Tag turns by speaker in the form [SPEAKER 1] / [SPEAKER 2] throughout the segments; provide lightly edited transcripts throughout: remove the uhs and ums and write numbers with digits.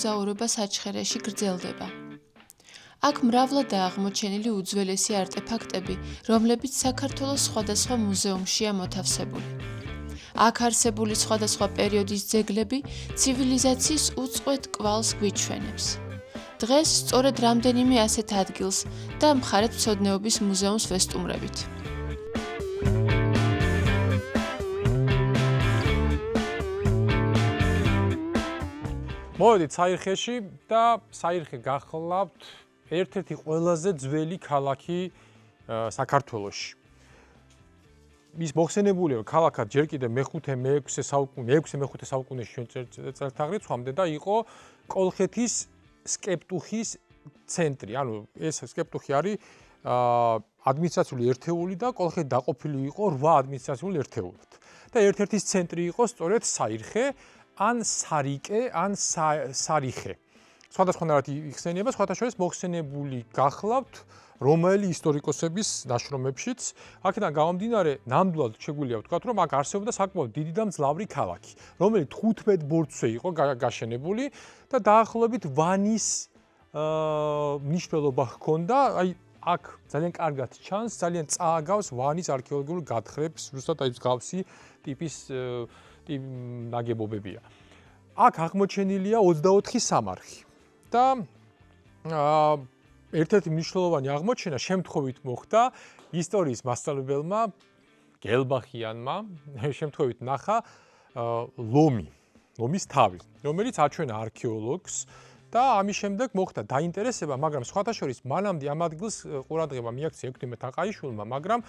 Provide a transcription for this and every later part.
[SPEAKER 1] მოგზაურობა საჩხერეში გრძელდება. აქ მრავლადაა აღმოჩენილი უძველესი არტეფაქტები, რომლებიც საქართველოს სხვადასხვა მუზეუმშია მოთავსებული. აქ არსებული სხვადასხვა პერიოდის ძეგლები ცივილიზაციის უწყვეტ კვალს გვიჩვენებს. დღეს სწორედ რამდენიმე ასეთ ადგილს და მხარეთმცოდნეობის მუზეუმს ვესტუმრებით.
[SPEAKER 2] მოვედით საირხეში და საირხე გახლავთ ერთ-ერთი ყველაზე ძველი ქალაქი საქართველოში. ის მოხსენებულია ქალაქად ჯერ კიდევ მე-6 საუკუნეში წელთაღრიცხვამდე და იყო კოლხეთის სკეპტუხის ცენტრი. ანუ ეს სკეპტუხი არის ადმინისტრაციული ერთეული და კოლხეთი დაყოფილი იყო 8 ადმინისტრაციულ ერთეულად. და ერთ-ერთის ცენტრი იყო სწორედ საირხე, ან სარიკე, ან სარიხე. სხვადასხვანაირად იხსენიება, სხვათა შორის მოხსენებული გახლავთ რომაელი ისტორიკოსების ნაშრომებშიც. აქედან გამომდინარე, ნამდვილად შეგვიძლია ვთქვათ, რომ აქ არსებობდა საკმაოდ დიდი და მძლავრი ქალაქი, რომელიც 15 ბორცვზე იყო გაშენებული და დაახლოებით ვანის მნიშვნელობა ჰქონდა. აი აქ ძალიან კარგად ჩანს, ძალიან წააგავს ვანის არქეოლოგიურ გათხრებს, ზუსტად აი მსგავსი ტიპის ნაგებობებია. აქ აღმოჩენილია 24 სამარხი და ერთ-ერთი მნიშვნელოვანი აღმოჩენა შემთხვევით მოხდა ისტორიის მასწავლებელმა გელბახიანმა, შემთხვევით ნახა ლომის თავი, რომელიც აჩვენა არქეოლოგს და ამის შემდეგ მოხდა დაინტერესება, მაგრამ სხვათა შორის მანამდე ამ ადგილს ყურადღება მიაქცია ექვთიმე თაყაიშვილმა, მაგრამ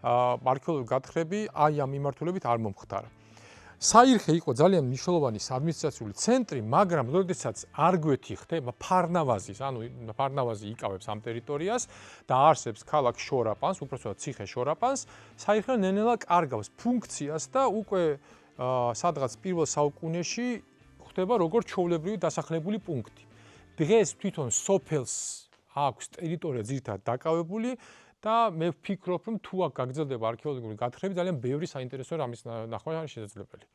[SPEAKER 2] არქეოლოგიური გათხრები აი ამ მიმართულებით არ მომხდარა. საირხე იყო ძალიან მნიშვნელოვანი ადმინისტრაციული ცენტრი, მაგრამ როდესაც არგვეთი ხდება ფარნავაზის, ანუ ფარნავაზი იკავებს ამ ტერიტორიას და არსებს ქალაქ შორაპანს, უпростоად ციხე შორაპანს, საირხე ნელ-ნელა კარგავს ფუნქციას და უკვე სადღაც პირველ საუკუნეში ხდება როგორც ჩვეულებრივი დასახლებული პუნქტი. დღეს თვითონ სოფელს აქვს ტერიტორია ძირითადად დაკავებული და მე ვფიქრობ, რომ თუ აქ გაგრძელდება არქეოლოგიური გათხრები, ძალიან ბევრი საინტერესო რამის ნახვა არის შესაძლებელი.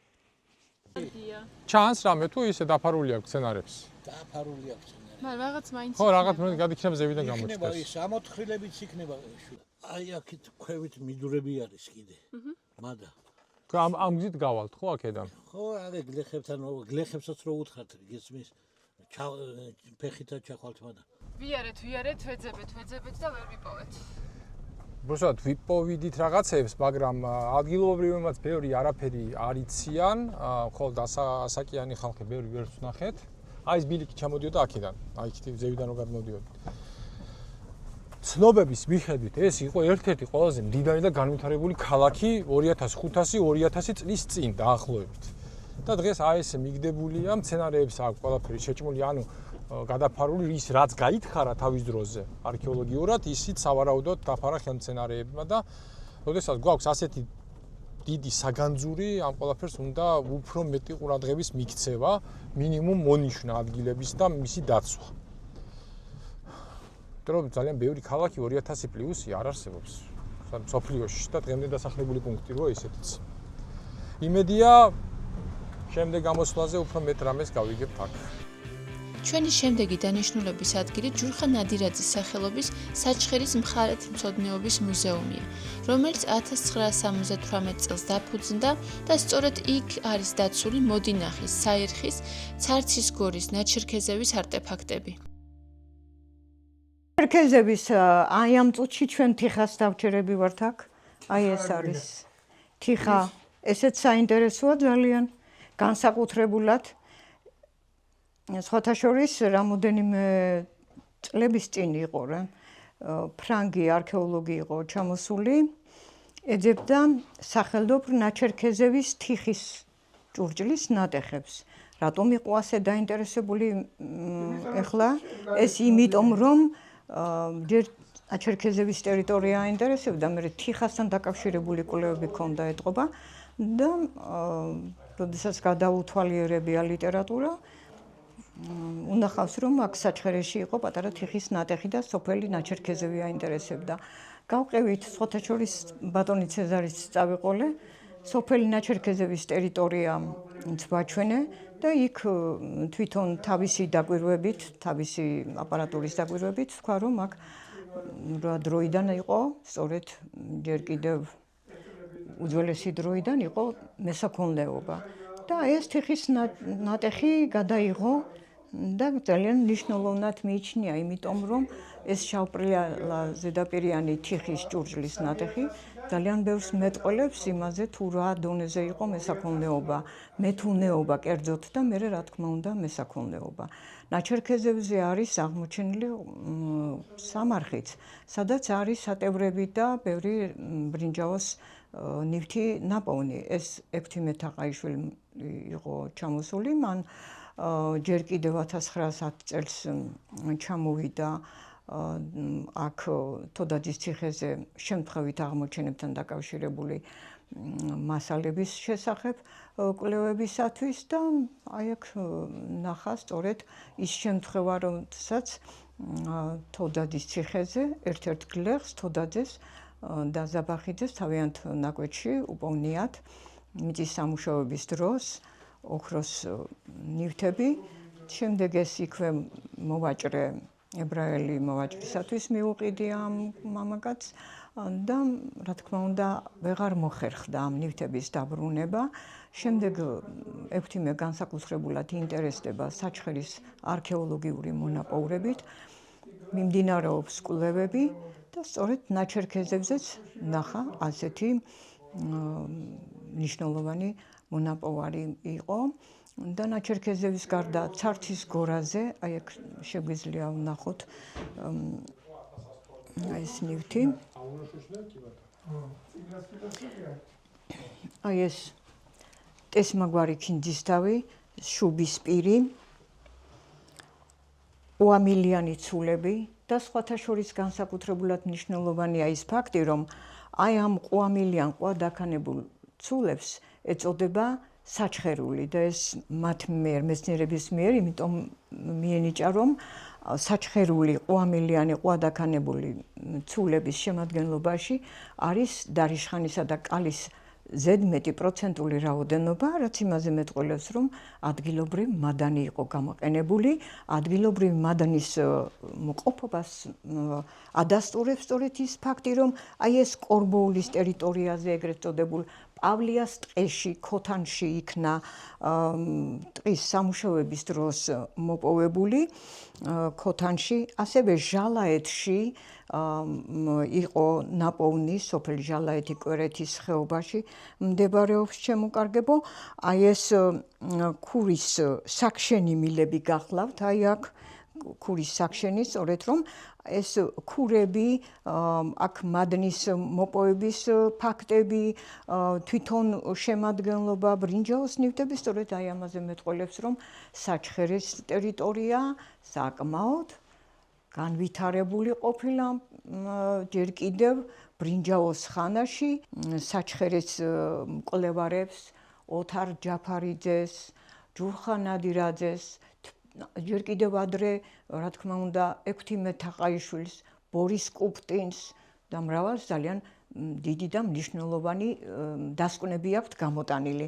[SPEAKER 2] ჩანს რამე თუ ისე დაფარული აქვს სცენარებს?
[SPEAKER 3] დაფარული აქვს სცენარები.
[SPEAKER 1] მაგრამ რაღაც მაინც
[SPEAKER 2] ხო, რაღაც გადიქნება ზევიდან გამოჩნდეს.
[SPEAKER 3] იქნება ის ამოთხილებიც იქნება. აი აქეთ ქვევით მიდურები არის კიდე. მადა.
[SPEAKER 2] ამ გზით გავალთ ხო აქედან?
[SPEAKER 3] ხო, არა გლეხებთან, გლეხებსაც რო უთხართ, გესმის? ფეხითაც ჩახვალთ მადა.
[SPEAKER 1] ვიარეთ, ვეძებეთ და ვერ ვიპოვეთ.
[SPEAKER 2] უბრალოდ ვიპოვიდით რაღაცებს, მაგრამ ადგილობრივებმაც ბევრი არაფერი არ იციან, ხოლო ასაკიანი ხალხი ბევრი ვერ ვსნახეთ. აი ეს ბილიკი ჩამოდიოდა აქედან, აი იქით ზევიდან რო გადმოდიოდა. ცნობების მიხედვით ეს იყო ერთ-ერთი ყველაზე მდიდარი და განვითარებული ქალაქი 2500-2000 წლის წინ დაახლოებით. და დღეს აი ეს მიგდებულია, მცენარეებს აქვს ყველაფერი შეჭმული, ანუ გადაფარული ის რაც გაითხარა თავის დროზე არქეოლოგიურად, ისიც სავარაუდოდ დაფარა ხელმცენარეებმა და როდესაც გვაქვს ასეთი დიდი საგანძური, ამ ყველაფერს უნდა უფრო მეტი ყურადღების მიქცევა, მინიმუმ მონიშნა ადგილების და მისი დაცვა. რომ ძალიან ბევრი ქალაქი 2000 პლუსი არ არსებობს მსოფლიოში და დღემდე დასახლებული პუნქტი როა ისეთიც. იმედია შემდეგ გამოსვლაზე უფრო მეტ რამეს გავიგებთ აქ.
[SPEAKER 1] ჩვენი შემდეგი დანიშნულების ადგილი ჯურხა ნადირაძის სახელობის საჩხერის მხარეთმცოდნეობის მუზეუმია, რომელიც 1978 წელს დაფუძნდა და სწორედ იქ არის დაცული მოდინახის, საირხის, ცარცის გორის, ნაჩერქეზევის არტეფაქტები.
[SPEAKER 4] ნაჩერქეზევის აი ამ წუთში ჩვენ თიხას დავჩერები ვართ აქ. აი ეს არის თიხა. ესეც საინტერესოა ძალიან განსაკუთრებულად. სხვათა შორის რამოდენიმე წლების წინ იყო რა ფრანგი არქეოლოგი იყო ჩამოსული, ეძებდა სახელდობრ ნაჩერქეზევის თიხის ჭურჭლის ნატეხებს. რატომ იყო ასე დაინტერესებული ეხლა? ეს იმიტომ რომ ჯერ ნაჩერქეზევის ტერიტორია აინტერესებდა, მე თიხასთან დაკავშირებული კვლევები ჰქონდა ეტყობა და როდესაც გადაუთვალიერებია ლიტერატურა, უნახავს რომ აქ საჩხერეში იყო პატარა თიხის ნატეხი და სოფელი ნაჩერქეზევი აინტერესებდა. გავყევით სხვათა შორის ბატონი ცეზარის წავიყოლე, სოფელი ნაჩერქეზევის ტერიტორიაც ვაჩვენე და იქ თვითონ თავისი დაკვირვებით, თავისი აპარატურის დაკვირვებით თქვა, რომ აქ რა დროიდან იყო, სწორედ ჯერ კიდევ უძველესი დროიდან იყო მესაქონლეობა. და ეს თიხის ნატეხი გადაიღო და ძალიან მნიშვნელოვნად მიიჩნია, იმიტომ რომ ეს შავპრიალა ზედაპირიანი თიხის ჭურჭლის ნატეხი ძალიან ბევრს მეტყველებს იმაზე, თუ რა დონეზე იყო მესაქონლეობა, მეთუნეობა კერძოდ და მე რა თქმა უნდა მესაქონლეობა. ნაჩერქეზებზე არის აღმოჩენილი სამარხიც, სადაც არის სატევრები და ბევრი ბრინჯაოს ნივთი ნაპოვნი. ეს ექვთიმე თაყაიშვილი იყო ჩამოსული, მან ჯერ კიდევ 1910 წელს ჩამოვიდა აქ თოდაძის ციხეზე შემთხვევით აღმოჩენებთან დაკავშირებული მასალების შესახებ კვლევებისათვის და აი აქ ნახა სწორედ ის შემთხვევა, რომელსაც თოდაძის ციხეზე ერთ-ერთ გლეხს თოდაძეს და ზაბახიძეს თავიანთ ნაკვეთში უპოვნიათ მიწის სამუშაოების დროს ოქროს ნივთები. შემდეგ ეს იქვე მოვაჭრე ებრაელი მოვაჭრისათვის მიუყიდია ამ მამაკაცს და რა თქმა უნდა ვეღარ მოხერხდა ამ ნივთების დაბრუნება. შემდეგ ექვთიმე განსაკუთრებულად ინტერესდება საჩხერის არქეოლოგიური მონაპოვრებით, მიმდინარეობს კვლევები და სწორედ ნაჩერქეზებზეც ნახა ასეთი მნიშვნელოვანი მონაპოვარი იყო და ნაჩერქეზების გარდა ცარცის გორაზე, აი აქ შეგვიძლია ვნახოთ ეს ნივთი. აი ეს ტესმაგვარი ქინძისთავი, შუბის პირი, უამილიანი ცულები და სხვათა შორის განსაკუთრებულად მნიშვნელოვანია ის ფაქტი, რომ აი ამ ყუამილიან ყუადაქანებულ ცულებს ეწოდება საჩხერული და ეს მათ მიერ მეცნიერების მიერ, იმიტომ მიენიჭა, რომ საჩხერული ყუამილიანი ყუადაქანებული ცულების შემადგენლობაში არის დარიშხანისა და კალის ზედმეტი პროცენტული რაოდენობა, რაც იმაზე მეტყველებს, რომ ადგილობრივ მადანი იყო გამოყენებული, ადგილობრივი მადანის მყოფობას ადასტურებს სწორედ ის ფაქტი, რომ აი ეს კორბოულის ტერიტორიაზე ეგრეთ წოდებულ პავლიას ტყეში, ქოთანში იქნა ტყის სამუშაოების დროს მოპოვებული, ქოთანში, ასევე ჟალაეთში იყო ნაპოვნი, სოფელ ჟალაეთი კვერეთის ხეობაში მდებარეობს ჩემო კარგებო. აი ეს ქურის საქშენი მილები გახლავთ, აი აქ ქურის საქშენი, სწორედ რომ ეს ქურები, აქ მადნის მოპოვების ფაქტები, თვითონ შემადგენლობა, ბრინჯაოს ნივთები, სწორედ აი ამაზე მეტყველებს, რომ საჩხერის ტერიტორია საკმაოდ განვითარებული ყოფილა ჯერ კიდევ ბრინჯაოს ხანაში. საჩხერის მკვლევარებს ოთარ ჯაფარიძეს, ჯურხან ნადირაძეს, ჯერ კიდევ ადრე, რა თქმა უნდა, ექვთიმე თაყაიშვილს, ბორის კუპტინს და მრავალს ძალიან დიდი და მნიშვნელოვანი დასკვნები აქვთ გამოტანილი.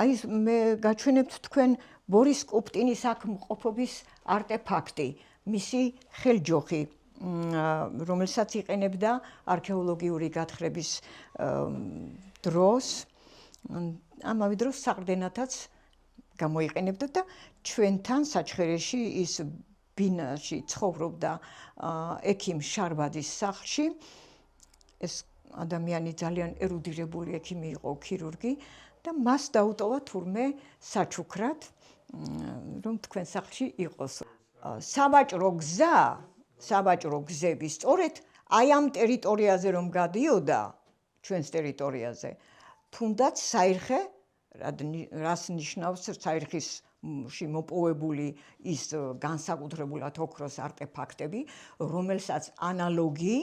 [SPEAKER 4] აი მე გაჩვენებთ თქვენ ბორის კუპტინის აქ მყოფობის არტეფაქტი, მისი ხელჯოხი, რომელსაც იყენებდა არქეოლოგიური გათხრების დროს, ამავე დროს საყრდენათაც გამოიყენებდა და ჩვენთან საჩხერეში ის ბინაში ცხოვრობდა ექიმ შარბაძის სახლში. ეს ადამიანი ძალიან ერუდირებული ექიმი იყო, ქირურგი და მას დაუტოვა თურმე საჩუქრად, რომ თქვენ სახლში იყოს. სავაჭრო გზები სწორედ აი ამ ტერიტორიაზე რომ გადიოდა, ჩვენს ტერიტორიაზე, თუნდაც საირხე, რას ნიშნავს საირხისში მოპოვებული ის განსაკუთრებულად ოქროს არტეფაქტები, რომელსაც ანალოგი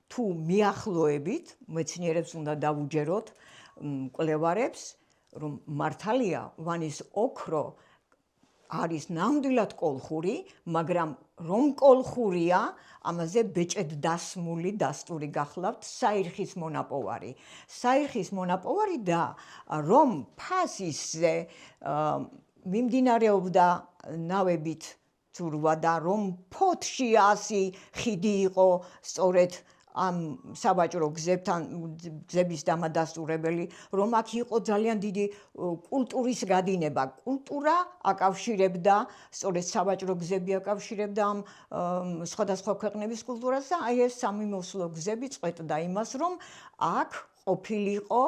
[SPEAKER 4] თუ მიახლოებით მეცნიერებს უნდა დავუჯეროთ, მკვლევარებს, რომ მართალია ვანის ოქრო არის ნამდვილად კოლხური, მაგრამ რომ კოლხურია, ამაზე ბეჭედ დასმული დასტური გახლავთ საირხის მონაპოვარი. საირხის მონაპოვარი და რომ ფასისზე მიმდინარეობდა ნავებით ძურვა და რომ ფოთში 100 ხიდი იყო სწორედ ამ საბაჭრო გზების დამადასტურებელი, რომ აქ იყო ძალიან დიდი კულტურის გადინება. კულტურა აკავშირებდა, სწორედ საბაჭრო გზები აკავშირებდა ამ სხვადასხვა ქვეყნების კულტურას და აი ეს სამიმოსლო გზები წყვეტდა იმას, რომ აქ ყოფილიყო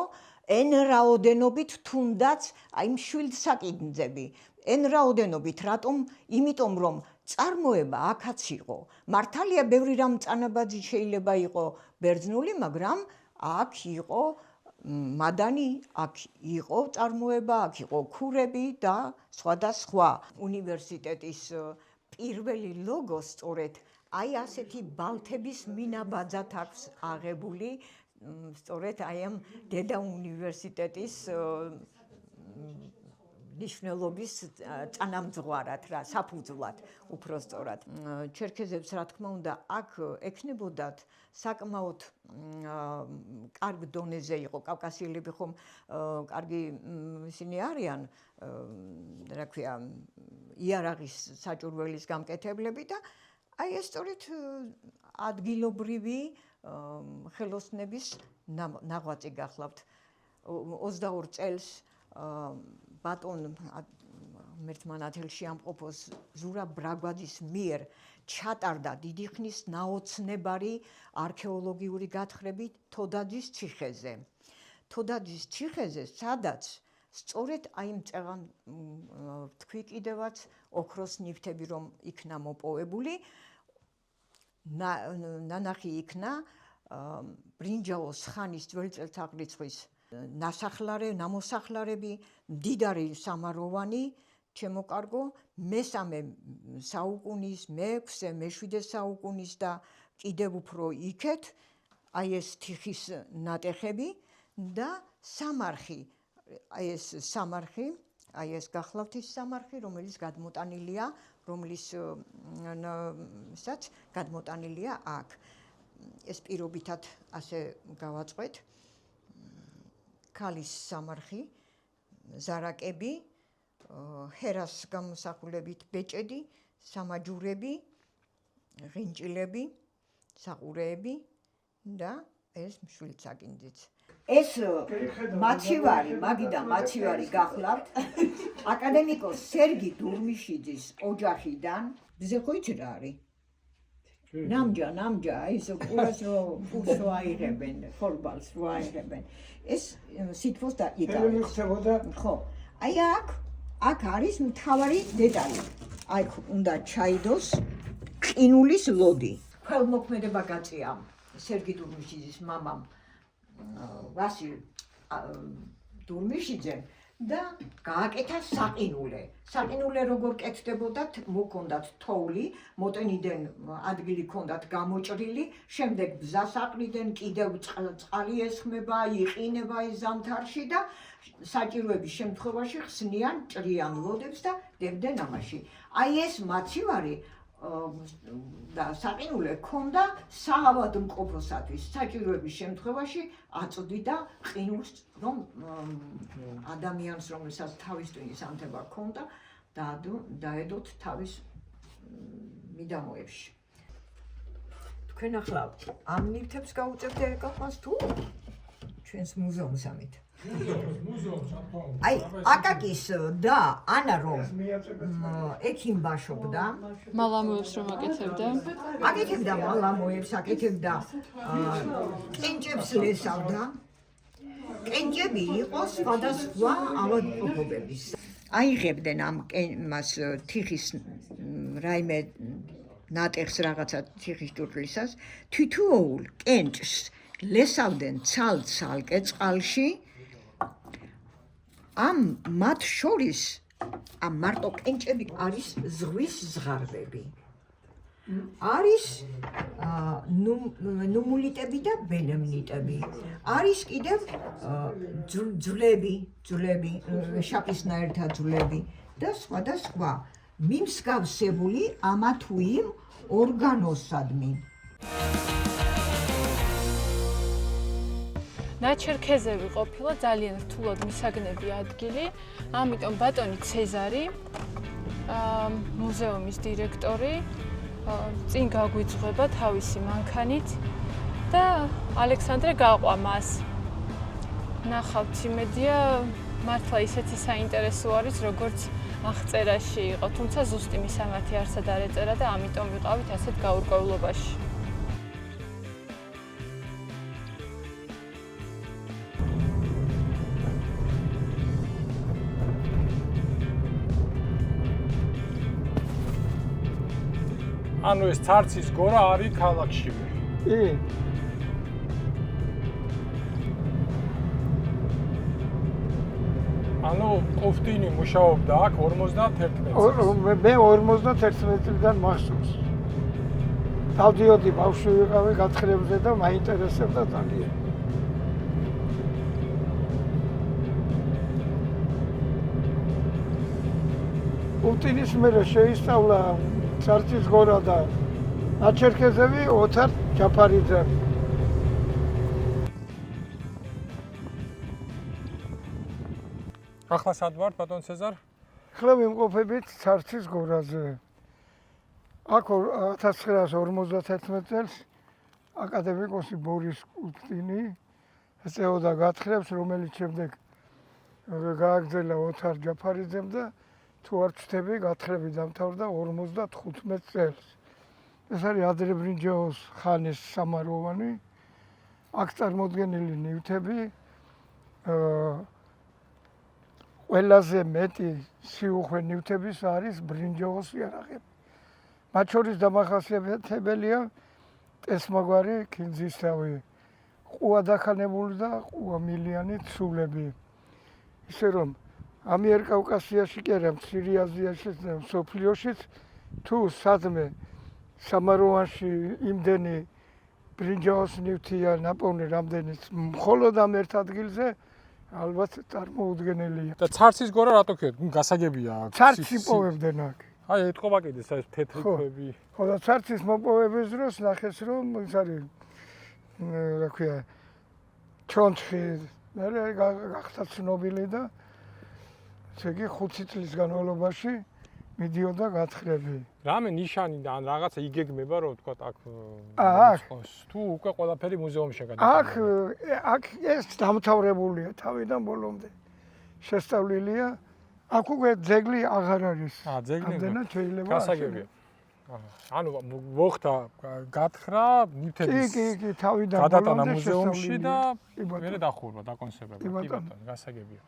[SPEAKER 4] εν რაოდენობით თუნდაც აი მშვილდსაკინძები. Εν რაოდენობით, რატომ? იმიტომ რომ წარმოება აქაც იყო. მართალია ბევრი რამ მწანაბაძი შეიძლება იყო ბერძნული, მაგრამ აქ იყო მადანი, აქ იყო წარმოება, აქ იყო ქურები და სხვადასხვა. უნივერსიტეტის პირველი ლოგო სწორედ აი ასეთი ბალთების მინაბაძად აქვს აღებული, სწორედ აი ამ დედა უნივერსიტეტის ნიშნულობის წანამძღვარად რა, საფუძვლად უფრო სწორად. ჩერქეზებს რა თქმა უნდა აქ ექნებოდათ საკმაოდ კარგ დონეზე იყო კავკასიელები ხომ კარგი ისინი არიან რა ქვია იარაღის საჭურველის გამკეთებლები და აი ეს სწორედ ადგილობრივი ხელოსნების ნაღვაწი გახლავთ 22 წელს ბატონ მერთმანათელში ამყოფოს ზურაბ ბრაგვაძის მიერ ჩატარდა დიდი ხნის ნაოცნებარი არქეოლოგიური გათხრები თოდაძის ციხეზე. თოდაძის ციხეზე, სადაც სწორედ აი მწევან თქვი კიდევაც ოქროს ნივთები რომ იქნა მოპოვებული, ნანახი იქნა ბრინჯაოს ხანის ძველი წელთაღრიცხვის ნამოსახლარები, მდიდარი სამაროვანი, ჩემო კარგო, მესამე საუკუნის, მე-6, მე-7 საუკუნის და კიდევ უფრო იქეთ, აი ეს თიხის ნატეხები და სამარხი, აი ეს სამარხი, აი ეს გახლავთ ის სამარხი, რომელიც გადმოტანილია, რომელსაც გადმოტანილია აქ. ეს პირობითად ასე გავაწყვეთ. ქალის სამარხი, ზარაკები, ჰერას გამოსახულებით ბეჭედი, სამაჯურები, ღინჭილები, საყურეები და ეს მშვილდსაკინძიც. ეს მაცივარი, მაგიდა მაცივარი გახლავთ აკადემიკოს სერგი დურმიშიძის ოჯახიდან. ზე ხო იცი რა არის? ნამჯა, ის ყურას რო აიღებენ, ხორბალს რო აიღებენ. ეს სითბოს და იკავებს. ხო. აი აქ არის მთავარი დეტალი. აი უნდა ჩაიდოს ყინულის ლოდი. ხელმოქმედება გაწია სერგი დურმიშიძის მამამ ვასილ დურმიშიძემ და გააკეთა საყინულე. საყინულე როგორ კეთდებოდათ, მოქონდათ თოვლი, მოტენიდან ადგილი ქონდათ გამოჭრილი, შემდეგ ბზას აყრიდნენ, კიდევ წყალი ესხმება, იყინება ის ზამთარში და საჭიროების შემთხვევაში ხსნიან ჭრიან ლოდებს და დებდნენ ამაში. აი ეს მაცივარი და საყინულე ქონდა საავადმყოფოსათვის საჭიროების შემთხვევაში აწვდიდა ყინულს, რომ ადამიანს, რომელსაც თავის ტვინის ანთება ქონდა, დაედოთ თავის მიდამოებში. თქვენ ახლა ამ ნივთებს გაუწევთ ეკაყვას თუ ჩვენს მუზეუმს ამით? აი, აკაკის და ანა რომ ეგ იმბაშობდა,
[SPEAKER 1] მალამოებს რომ
[SPEAKER 4] აკეთებდა მალამოებს, აკეთებდა კენჭებს ლესავდა. კენჭები იყო სხვადასხვა ავადმყოფობების. აიღებდნენ ამ მას თიხის რაიმე ნატეხს რაღაცა თიხის ჭურჭლისას, თითოეულ კენჭს ლესავდნენ ცალ-ცალკე წყალში. ამ მათ შორის ამ მარტო კენჭები არის ზღვის ზღარბები. არის ნუმულიტები და ბელემნიტები. არის კიდევ ძვლები, შაპისნაირთა ძვლები და სხვა მიმსგავსებული ამა თუ იმ ორგანოსადმი.
[SPEAKER 1] ნაჩერქეზევი ყოფილა ძალიან რთულად მისაგნები ადგილი, ამიტომ ბატონი ცეზარი, მუზეუმის დირექტორი, წინ გაგვიძღვება თავისი მანქანით და ალექსანდრე გაყვა მას. ნახავთ, იმედია მართლა ისეთი საინტერესო არის, როგორც აღწერაში იყო, თუმცა ზუსტი მისამართი არსად არ ეწერა და ამიტომ ვიყავით ასეთ გაურკვევლობაში.
[SPEAKER 2] ანუ ეს ცარცის გორა არის ქალაქშივე.
[SPEAKER 5] კი.
[SPEAKER 2] ანუ ყუფტინი მუშაობდა აქ 51 წელს.
[SPEAKER 5] მე 51 წლიდან მახსოვს. დავდიოდი ბავშვი ვიყავი გათხრებზე და მაინტერესებდა ძალიან. ყუფტინის მერე შეისწავლა ცარცის გორა და ნაჩერქეზევი ოთარ ჯაფარიძე.
[SPEAKER 2] ახლა სად ვართ ბატონ ცეზარ?
[SPEAKER 5] ახლა ვიმყოფებით ცარცის გორაზე. აქ 1951 წელს აკადემიკოსი ბორის ყუფტინი ეწეოდა გათხრებს, რომელიც შემდეგ გააგრძელა ოთარ ჯაფარიძემ და თუ არ ვცდები, გათხრები დამთავრდა 55 წელს. ეს არის ადრებრინჯაოს ხანის სამაროვანი. აქ წარმოდგენილი ნივთები ყველაზე მეტი სიუხვე ნივთების არის ბრინჯაოს იარაღები. მათ შორის დამახასიათებელია ტესმაგვარი ქინძისთავი, ყუა დაქანებული და ყუა მილიანი ცულები. ისე რომ ამიერკავკასიაში კი არა, მცირე აზიაში და მსოფლიოშიც თუ სადმე სამაროვანში იმდენი ბრინჯაოს ნივთია ნაპოვნი, რამდენიც მხოლოდ ამ ერთ ადგილზე ალბათ წარმოუდგენელია.
[SPEAKER 2] და ცარცის გორა რატო ქვია? გასაგებია აქ.
[SPEAKER 5] ცარცი პოვებდნენ აქ.
[SPEAKER 2] აი ეთყობა კიდე ეს თეთრი ქვები.
[SPEAKER 5] ხო და ცარცის მოპოვების დროს ნახეს რომ ის არის რა ქვია ჩონჩხი, მე გახდა ცნობილი და ესე იგი 5 წლის განმავლობაში მიდიოდა გათხრები.
[SPEAKER 2] რამე ნიშანი და ან რაღაცა იგეგმება რომ თქვა აქ თუ უკვე ყველაფერი მუზეუმში გადაყენებულია.
[SPEAKER 5] აქ ეს დამთავრებულია თავიდან ბოლომდე. შესწავლილია. აქ უკვე ძეგლი აღარ არის.
[SPEAKER 2] ძეგლი.
[SPEAKER 5] ამდენად შეიძლება.
[SPEAKER 2] გასაგებია. ანუ მოხდა გათხრა ნივთების.
[SPEAKER 5] კი, თავიდან
[SPEAKER 2] გადატანა მუზეუმში და მერე დახურვა, დაკონსერვება. კი ბატონო, გასაგებია.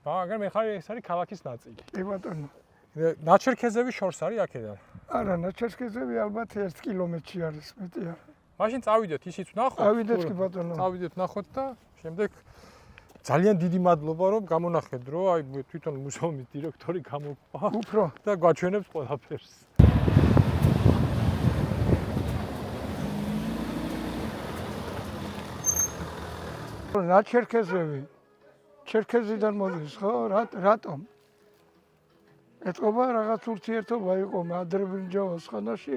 [SPEAKER 2] მაგრამ მე ხარ ეს არის ქალაქის ნაწილი.
[SPEAKER 5] კი ბატონო.
[SPEAKER 2] ნაჩერქეზევი შორს არის აქედან?
[SPEAKER 5] არა, ნაჩერქეზევი ალბათ 1 კილომეტრში არის, მეტი არა.
[SPEAKER 2] მაშინ წავიდეთ, ისიც ვნახოთ.
[SPEAKER 5] წავიდეთ კი ბატონო.
[SPEAKER 2] წავიდეთ, ვნახოთ და შემდეგ ძალიან დიდი მადლობა რომ გამონახეთ რომ აი თვითონ მუზეუმის დირექტორი გამოყვა.
[SPEAKER 5] უფრო
[SPEAKER 2] და გვაჩვენებს ყველაფერს.
[SPEAKER 5] ნაჩერქეზევი ჩერქეზიდან მოდის ხო? რატომ? ეთყობა რაღაც ურთიერთობა იყო ადრებრინჯაოს ხანაში,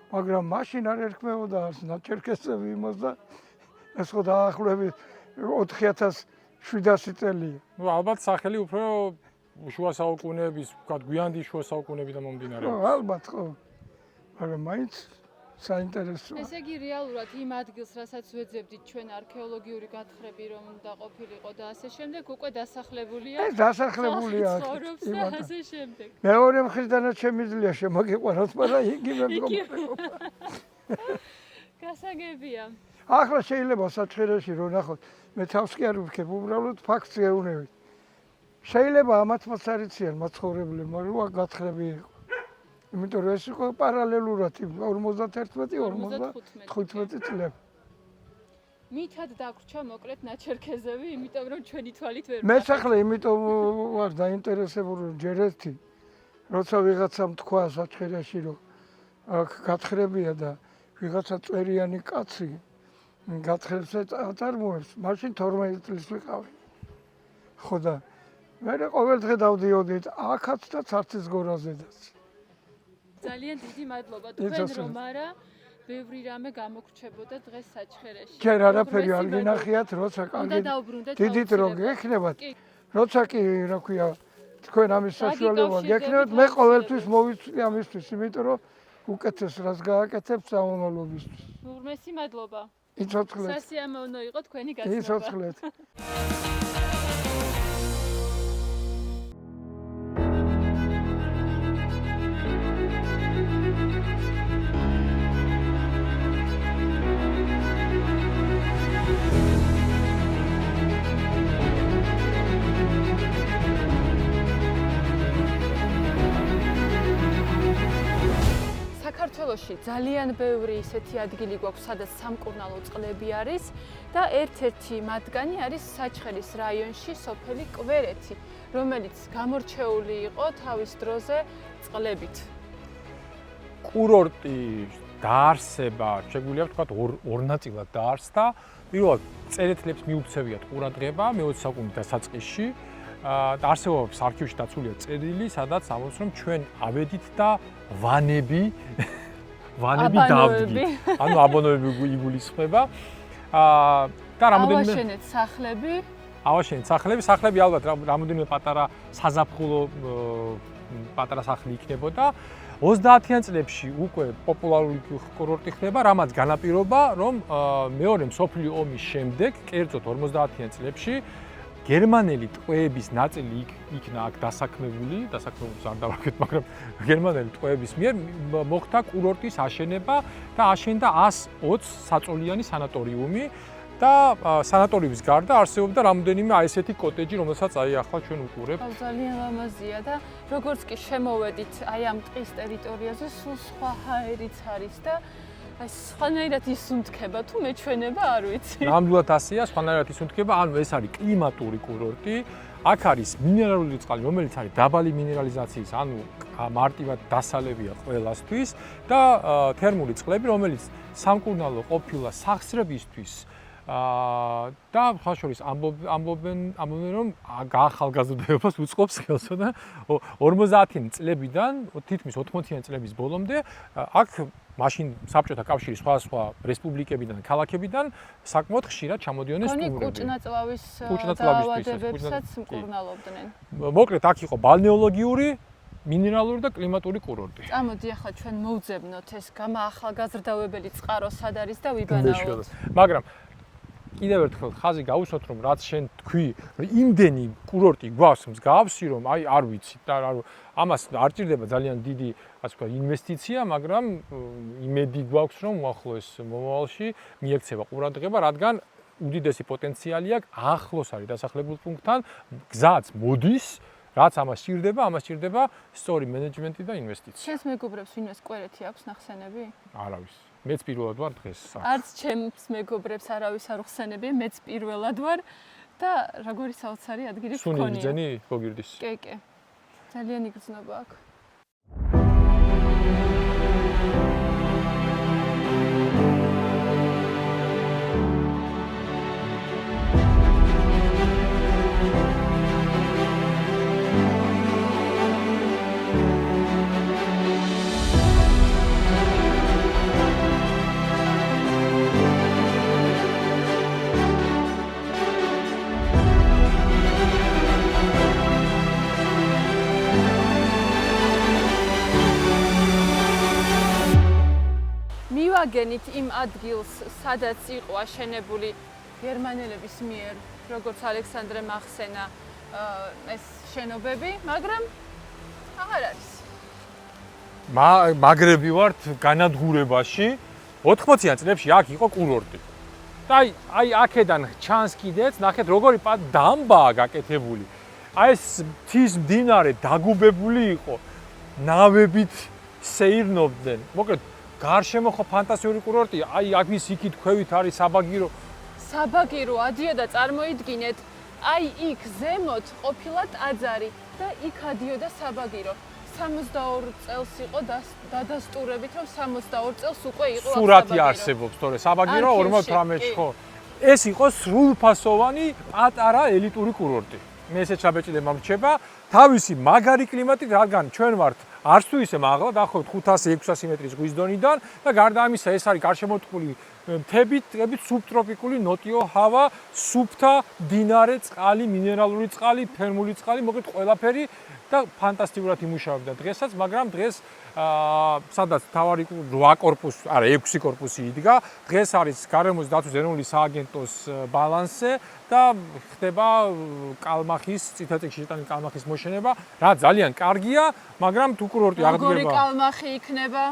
[SPEAKER 5] მაგრამ მაშინ არ ერქმეოდა ნაჩერქეზევი იმას და ეს ხო დაახლოებით 4700 წელია.
[SPEAKER 2] ნუ ალბათ სახელი უფრო შუა საუკუნეების, ვთქვათ, გვიანდელი შუა საუკუნეებიდან მომდინარეობს.
[SPEAKER 5] ხო, ალბათ ხო. მაგრამ მაინც საინტერესოა.
[SPEAKER 1] ესე იგი რეალურად იმ ადგილს, რასაც ვეძებდით ჩვენ არქეოლოგიური გათხრები რომ უნდა ყოფილიყო და ასე შემდეგ, უკვე დასახლებულია.
[SPEAKER 5] ეს დასახლებულია.
[SPEAKER 1] ცხოვრობს და ასე შემდეგ.
[SPEAKER 5] მეორე მხრიდანაც შემიძლია შემოგიყვანოთ, მაგრამ იგივე მდგომარეობა.
[SPEAKER 1] გასაგებია.
[SPEAKER 5] ახლა შეიძლება საჩხერეში რო ნახოთ, მე თავს კი არ ვიქებ, უბრალოდ ფაქტს გეუბნებით. შეიძლება ამათაც არ იციან მაცხოვრებლები, მაგრამ აქ გათხრები იყო. იმიტომ რომ ეს იყო პარალელურად 51-55 წლები.
[SPEAKER 1] მითად დაგვრჩა მოკლედ ნაჩერქეზევი, იმიტომ რომ ჩვენი თვალით ვერ
[SPEAKER 5] მეც ახლა იმიტომ ვარ დაინტერესებული რომ ჯერ ერთი როცა ვიღაცამ თქვა საჩხერეში რომ აქ გათხრებია და ვიღაცა წერიანი კაცი გათხრებს აწარმოებს, მაშინ 12 წლის ვიყავი. ხო და მე ყოველდღე დავდიოდით აქაც და ცარცის გორაზედაც.
[SPEAKER 1] ძალიან დიდი მადლობა თქვენ რომ არა ბევრი რამე გამოგრჩებოდა დღეს საჩხერეში.
[SPEAKER 5] ჯერ არაფერი არ გინახიათ, როცა კარგი დიდი დრო გექნებათ. როცა კი, რა ქვია, თქვენ ამის საშუალება გექნებათ, მე ყოველთვის მოვიცვლი ამისთვის, იმიტომ რომ უკეთეს რას გააკეთებთ სამომავლობისთვის.
[SPEAKER 1] უღრმესი მადლობა.
[SPEAKER 5] იცოცხლეთ.
[SPEAKER 1] სასიამოვნო იყო თქვენი გაცნობა.
[SPEAKER 5] იცოცხლეთ.
[SPEAKER 1] საქართველოში ძალიან ბევრი ისეთი ადგილი გვაქვს, სადაც სამკურნალო წყლები არის და ერთ-ერთი მათგანი არის საჩხერის რაიონში სოფელი კვერეთი, რომელიც გამორჩეული იყო თავის დროზე წყლებით.
[SPEAKER 2] კურორტი დაარსება, შეგვიძლია ვთქვათ, ორ ნაწილად დაარსდა. პირველად წერეთლებს მიუქცევიათ ყურადღება მე-20 საუკუნის დასაწყისში. და არსებობს არქივში დაცულია წერილი, sadაც ამბობს, რომ ჩვენ ავედით და ვანები დავდგით. ანუ აბანოები იგულისხმება. და რამოდენიმე
[SPEAKER 1] ავაშენეთ სახლები.
[SPEAKER 2] სახლები ალბათ რამოდენიმე პატარა საზაფხულო პატარა სახლი იქნებოდა. 30-იან წლებში უკვე პოპულარული კურორტი ხდება, რამაც განაპირობა, რომ მეორე მსოფლიო ომის შემდეგ, კერძოდ 50-იან წლებში გერმანელი ტყვეების ნაწილი იქნა აქ დასაქმებული არ დავაკეთ, მაგრამ გერმანელი ტყვეების მიერ მოხდა კურორტის აშენება და აშენდა 120 საწოლიანი სანატორიუმი და სანატორიუმის გარდა არსებობდა რამდენიმე აი ესეთი კოტეჯი, რომელსაც აი ახლა ჩვენ უყურებთ.
[SPEAKER 1] ძალიან ლამაზია და როგორც კი შემოვედით აი ამ ტყის ტერიტორიაზე, სულ სხვა ჰაერიც არის და აი სხვანაირად ისუნთქება თუ მეჩვენება არ ვიცი.
[SPEAKER 2] ნამდვილად ასეა, სხვანაირად ისუნთქება, ანუ ეს არის კლიმატური კურორტი. აქ არის მინერალური წყალი, რომელიც არის დაბალი მინერალიზაციის, ანუ მარტივად დასალებია ყველასთვის და თერმული წყლები, რომელიც სამკურნალო ყოფილა სახსრებისთვის და ხაშორის ამბობენ რომ გაახალგაზრდებას უწყობს ხელსა და 50-იან წლებიდან თითქმის 80-იან წლების ბოლომდე აქ მაშინ საბჭოთა კავშირის სხვადასხვა რესპუბლიკებიდან, ქალაქებიდან საკმაოდ ხშირად ჩამოდიოდნენ სტუმრები.
[SPEAKER 1] კუჭნაწლავისთვისაც მკურნალობდნენ.
[SPEAKER 2] მოკლედ აქ იყო ბალნეოლოგიური, მინერალური და კლიმატური კურორტი.
[SPEAKER 1] წამოდი ახლა ჩვენ მოვძებნოთ ეს გამაახალგაზრდავებელი წყარო სად არის და ვიბანაოთ.
[SPEAKER 2] მაგრამ კიდევ ერთხელ ხაზი გაუსვათ, რომ რაც შენ თქვი, რომ იმდენი კურორტი გვაქვს მსგავსი, რომ აი არ ვიცი და ამას არ ჭირდება ძალიან დიდი, ასე ვთქვათ, ინვესტიცია, მაგრამ იმედი გვაქვს, რომ უახლოეს მომავალში მიექცევა ყურადღება, რადგან უდიდესი პოტენციალი აქვს, ახლოს არის დასახლებულ პუნქტთან, გზაც მოდის, რაც ამას ჭირდება სწორი მენეჯმენტი და ინვესტიცია.
[SPEAKER 1] შენს მეგობრებს ვინმეს კვერეთი აქვს ნახსენები?
[SPEAKER 2] არავის. მეც პირველად ვარ დღეს.
[SPEAKER 1] არც ჩემს მეგობრებს არავის არ ხსენებია, მეც პირველად ვარ და როგორი საოცარი ადგილი გქონია.
[SPEAKER 2] სუნი იგრძენი გოგირდის.
[SPEAKER 1] კი. ძალიან იგრძნობა აქ. მივაგენით იმ ადგილს, სადაც იყო აშენებული გერმანელების მიერ, როგორც ალექსანდრე მახსენა ეს შენობები, მაგრამ აღარ არის.
[SPEAKER 2] მაგრები ვართ განადგურებაში. 80-იან წლებში აქ იყო კურორტი. და აი აქედან ჩანს კიდეც, ნახეთ როგორი დამბაა გაკეთებული. აი ეს მთის მდინარე დაგუბებული იყო. ნავებით სეირნობდნენ. მოკლედ გარშემო ხო ფანტასტიკური კურორტია. აი აქის იქით ქვევით არის საბაგირო.
[SPEAKER 1] საბაგირო ადიოდა, წარმოიდგინეთ, აი იქ ზემოთ ყოფილა ტაძარი და იქ ადიოდა საბაგირო. 62 წელს იყო დადასტურებით, რომ 62 წელს უკვე იყო საბაგირო.
[SPEAKER 2] სურათი არსებობს, თორე საბაგირო 58-ში ხო. ეს იყო სრულფასოვანი პატარა ელიტური კურორტი. მე ესე ჩაბეჭდება მრჩება თავისი მაგარი კლიმატით, რადგან ჩვენ ვართ არც თუ ისე მაღლა, დაახლოებით 500-600 მეტრის ზღვის დონიდან და გარდა ამისა ეს არის გარშემორტყმული მთებით, სუბტროპიკული ნოტიო ჰავა, სუფთა, მდინარე, წყალი, მინერალური წყალი, თერმული წყალი, მოკლედ ყველაფერი და ფანტასტიკურად იმუშავებდა დღესაც, მაგრამ დღეს სადაც თავარი 8 კორპუსი, არა 6 კორპუსი იდგა, დღეს არის გარემოს დაცვის ეროვნული სააგენტოს ბალანსზე და ხდება კალმახის, წითელწიგში შეტანილი კალმახის მოშენება, რა ძალიან კარგია, მაგრამ თუ კურორტი აღდგება.
[SPEAKER 1] როგორი კალმახი იქნება?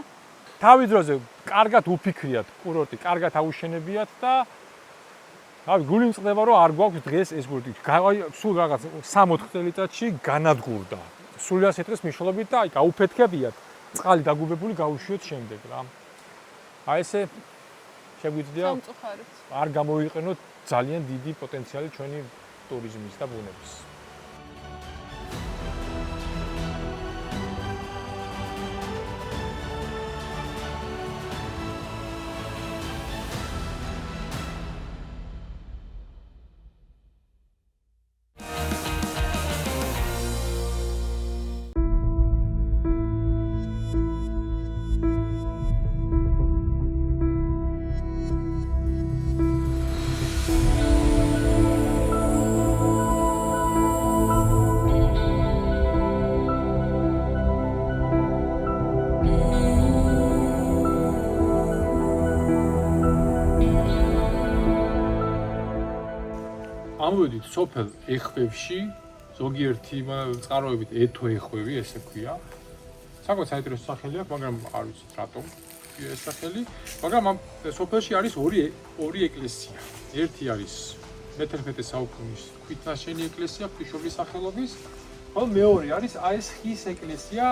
[SPEAKER 2] თავი დროზე კარგად უფიქრიათ კურორტი, კარგად აუშენებიათ და რავი, გული მწყდება რომ არ გვაქვს დღეს ეს კურორტი. სულ რაღაც 3-4 წელიწადში განადგურდა. სულ 100 დღეს მნიშვნელობით და აი გაუფეთქებიათ. წყალი დაგუბებული გაუშვიოთ შემდეგ რა. აი ესე შეგვიძლია
[SPEAKER 1] სამწუხაროდ.
[SPEAKER 2] არ გამოვიყენოთ ძალიან დიდი პოტენციალი ჩვენი ტურიზმის და ბუნების. ამოვედით სოფელ ეხვევში, ზოგიერთი წყაროებით ეთო ეხვევი, ესე ქვია. საკმაოდ საინტერესო სახელი აქვს, მაგრამ არ ვიცით რატომ ეს სახელი. მაგრამ ამ სოფელში არის ორი ეკლესია. ერთი არის მე-11 საუკუნის ქვით ნაშენი ეკლესია, ღვთისმშობლის სახელობის, ხოლო მეორე არის აი ეს ხის ეკლესია.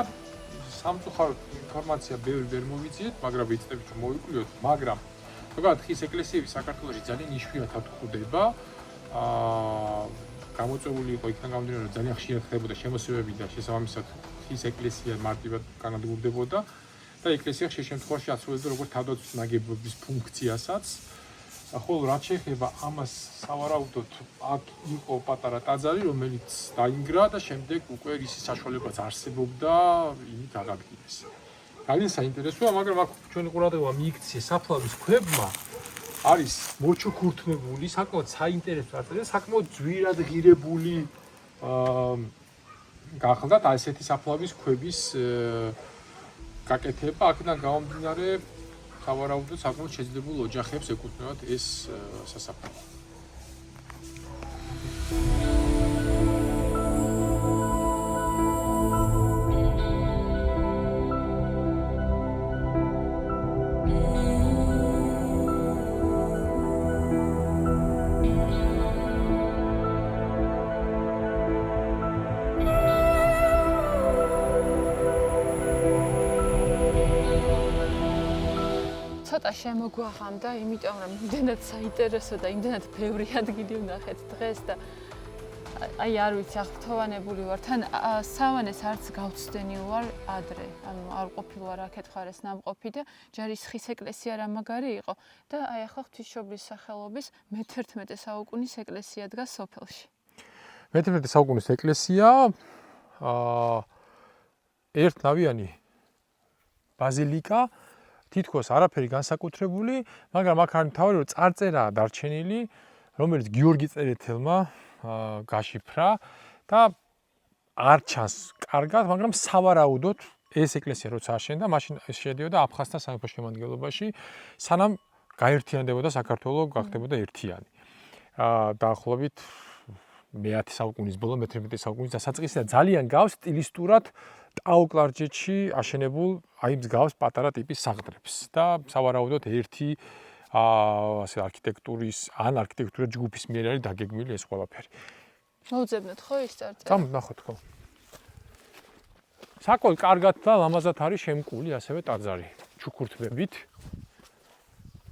[SPEAKER 2] სამწუხაროდ ინფორმაცია ბევრი ვერ მოვიძიეთ, მაგრამ ვიცით რომ მოვიკვლიოთ, მაგრამ ზოგადად ხის ეკლესიები საქართველოში ძალიან იშვიათად გვხვდება. გამოწვეული იყო იქიდან გამომდინარე რომ ძალიან ხშირად ხდებოდა შემოსევები და შესაბამისად ხის ეკლესია მარტივად განადგურდებოდა და ეკლესია ხშირ შემთხვევაში ასრულებდა როგორც თავდაცვის ნაგებობის ფუნქციასაც. ხოლო რაც შეეხება ამას სავარაუდოდ აქ იყო პატარა ტაძარი რომელიც დაინგრა და შემდეგ უკვე ისი საშუალებაც არსებობდა იმით აღადგინეს. ძალიან საინტერესოა, მაგრამ აქ ჩვენი ყურადღება მიიქცია საფლავის ქვებმა. არის მოჩუქურთმებული, საკმაოდ საინტერესო არწია, საკმაოდ ძვირად ღირებული გახლდათ ასეთი საფლავის ქვების გაკეთება, აქედან გამომდინარე სავარაუდოდ საკმაოდ შეძლებულ ოჯახებს ეკუთვნებათ ეს სასაფლაო.
[SPEAKER 1] ცოტა შემოგვაღამდა, იმიტომ რომ იმდენად საინტერესო და იმდენად ბევრი ადგილი ვნახეთ დღეს და აი არ ვიცი, აღფრთოვანებული ვარ. თან სავანეს არც გავცდენი ვარ ადრე. ანუ არ ყოფილვარ აქეთ ხარეს ნამყოფი და ჯარის ხის ეკლესია რა მაგარი იყო და აი ახლა ღვთისმშობლის სახელობის მე-11 საუკუნის ეკლესია დგას სოფელში.
[SPEAKER 2] მე-11 საუკუნის ეკლესია ერთნავიანი ბაზილიკა თითქოს არაფერი განსაკუთრებული, მაგრამ აქ არის მთავარი რომ წარწერაა დარჩენილი, რომელიც გიორგი წერეთელმა გაშიფრა და არ ჩანს კარგად, მაგრამ სავარაუდოდ ეს ეკლესია როცა აშენდა, მაშინ შედიოდა აფხაზთა სამეფოს შემადგენლობაში, სანამ გაერთიანდებოდა საქართველო, გახდებოდა ერთიანი. დაახლოებით მე-10 საუკუნის ბოლო, მე-11 საუკუნის დასაწყისი და ძალიან გავს სტილისტურად ტაო-კლარჯეთში აშენებულ აი მსგავს პატარა ტიპის სახლებს და სავარაუდოდ ერთი ასე არქიტექტურის ან არქიტექტურა ჯგუფის მიერ არის დაგეგმილი ეს ყველაფერი.
[SPEAKER 1] მოვძებნოთ ხო ის წარწერა?
[SPEAKER 2] წამნახოთ ხო. საკმაოდ კარგად და ლამაზად არის შემკული ასევე ტაძარი ჩუქურთმებით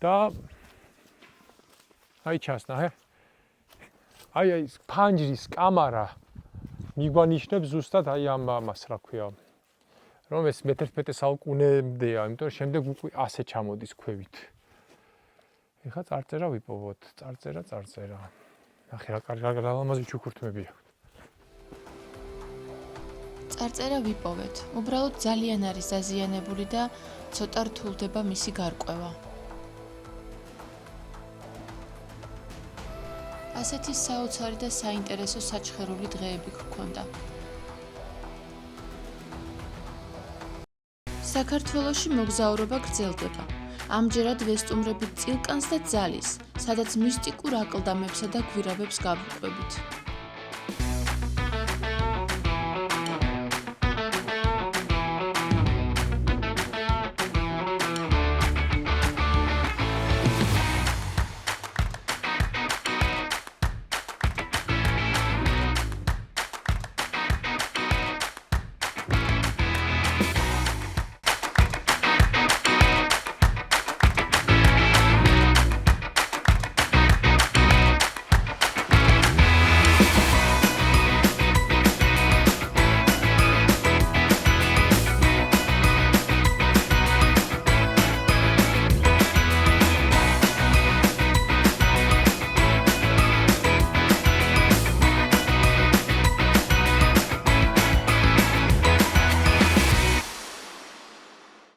[SPEAKER 2] და აი ჩასნა, აი ფანჯრის კამარა მიგვანიშნებს ზუსტად აი ამას რა ქვია რომ ეს მე-11 საუკუნემდეა, იმიტომ რომ შემდეგ უკვე ასე ჩამოდის ქვევით. ეხლა წარწერა ვიპოვოთ, წარწერა. ნახე რა კარგი ლამაზი ჩუქურთმები აქვს.
[SPEAKER 6] წარწერა ვიპოვეთ. უბრალოდ ძალიან არის დაზიანებული და ცოტა რთულდება მისი გარკვევა. ასეთი საოცარი და საინტერესო საჩხერული დღეები გქონდა. საქართველოში მოგზაურობა გრძელდება. ამჯერად ვესტუმრებით წილკანს და ძალის, სადაც მისტიკურ აკლდამებსა და გვირაბებს გავუყვებით.